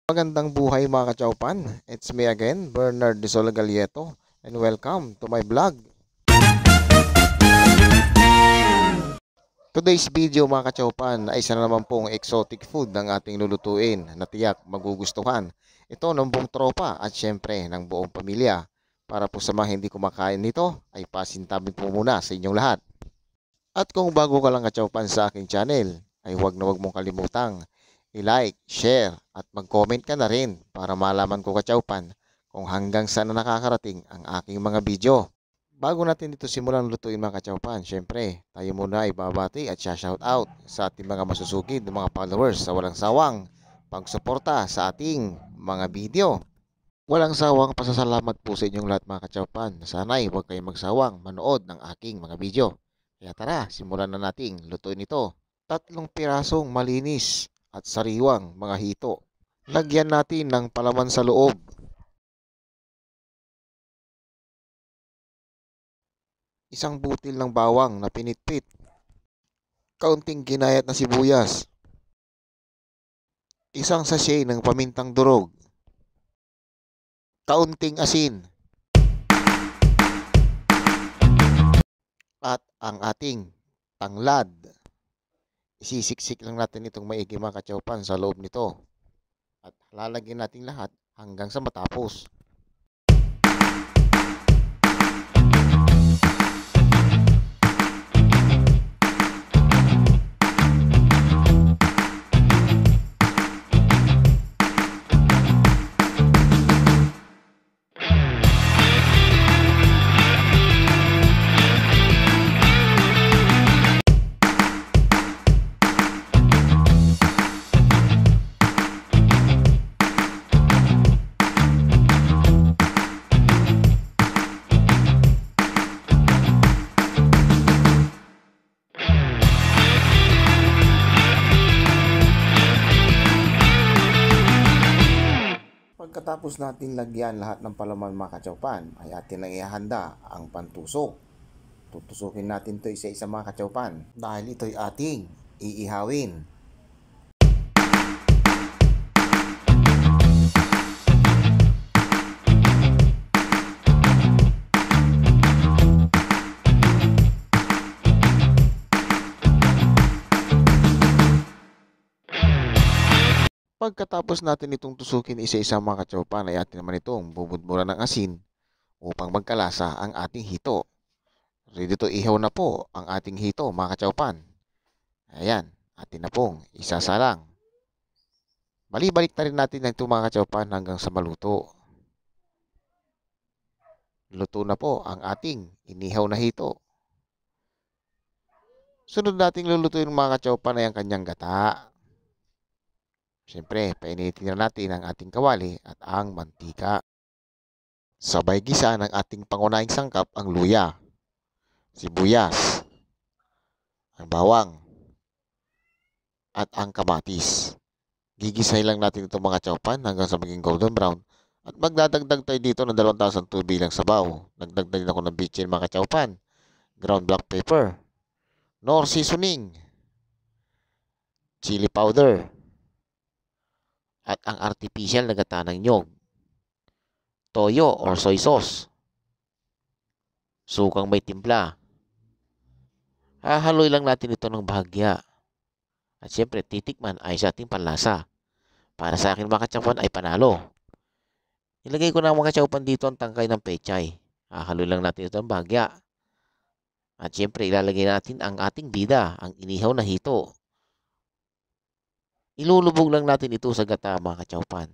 Magandang buhay mga kachaupan. It's me again, Bernard de Sola Galieto, and welcome to my vlog. Today's video mga kachaupan ay isa na naman pong exotic food ng ating lulutuin na tiyak magugustuhan. Ito ng buong tropa at syempre ng buong pamilya. Para po sa mga hindi kumakain nito ay pasintabi po muna sa inyong lahat. At kung bago ka lang kachaupan sa aking channel ay huwag mong kalimutang i-like, share at mag-comment ka na rin para malaman ko kachaupan kung hanggang saan na nakakarating ang aking mga video. Bago natin dito simulan lutuin mga kachaupan, syempre tayo muna ay babati at shout out sa ating mga masusugid ng mga followers sa walang sawang pagsuporta sa ating mga video. Walang sawang pasasalamat po sa inyong lahat mga kachaupan. Sana'y huwag kayong magsawang manood ng aking mga video. Kaya tara, simulan na nating lutuin ito. 3 pirasong malinis at sariwang mga hito. Lagyan natin ng palaman sa loob. Isang butil ng bawang na pinitpit. Kaunting ginayat na sibuyas. Isang sachet ng pamintang durog. Kaunting asin. At ang ating tanglad. Isisiksik lang natin itong maigi mga kachaupan sa loob nito. At lalagyan natin lahat hanggang sa matapos. Pagkatapos natin lagyan lahat ng palaman mga kachaupan, ay atin nang ihahanda ang pantusok. Tutusukin natin ito isa-isa mga kachaupan dahil ito'y ating iihawin. Pagkatapos natin itong tusukin isa-isa mga kachaupan ay atin naman itong bubudburan ng asin upang magkalasa ang ating hito. Ready to ihaw na po ang ating hito mga kachaupan. Ayan, atin na pong isasalang. Balik na rin natin ng ito mga kachaupan hanggang sa maluto. Luto na po ang ating inihaw na hito. Sunod nating lulutuin mga kachaupan ay ang kanyang gata. Siyempre, painitin na natin ang ating kawali at ang mantika. Sabay gisa ng ating pangunahing sangkap ang luya, sibuyas, ang bawang, at ang kamatis. Gigisay lang natin itong mga kachaupan hanggang sa maging golden brown. At magdadagdag tayo dito ng 2 tasa bilang sabaw. Nagdagdag din ako ng bitchin mga kachaupan, ground black pepper, nor seasoning, chili powder, at ang artificial na gata ng nyog, toyo or soy sauce, sukang may timpla. Hahaloy lang natin ito ng bahagya. At syempre, titikman ay sa ating panlasa. Para sa akin mga kachaupan ay panalo. Ilagay ko na mga kachaupan dito ang tangkay ng pechay. Hahaloy lang natin ito ng bahagya. At syempre, ilalagay natin ang ating bida, ang inihaw na hito. Ilulubog lang natin ito sa gata mga kachaupan.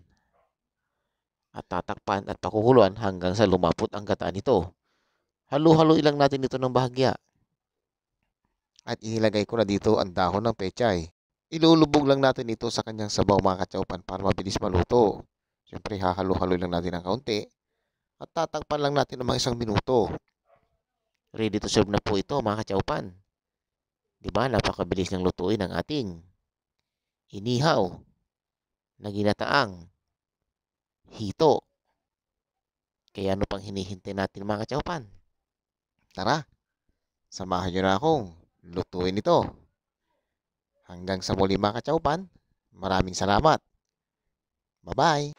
At tatakpan at pakukuluan hanggang sa lumapot ang gata nito. Halo-haloy lang natin ito ng bahagya. At inilagay ko na dito ang dahon ng pechay. Ilulubog lang natin ito sa kanyang sabaw mga kachaupan para mabilis maluto. Siyempre hahalo-haloy lang natin ng kaunti. At tatakpan lang natin ng mga 1 minuto. Ready to serve na po ito mga kachaupan. Diba napakabilis ng lutuin ng ating inihaw na ginataang hito. Kaya ano pang hinihintay natin mga kachaupan? Tara, samahan nyo na akong lutuin ito. Hanggang sa muli mga kachaupan, maraming salamat. Bye-bye!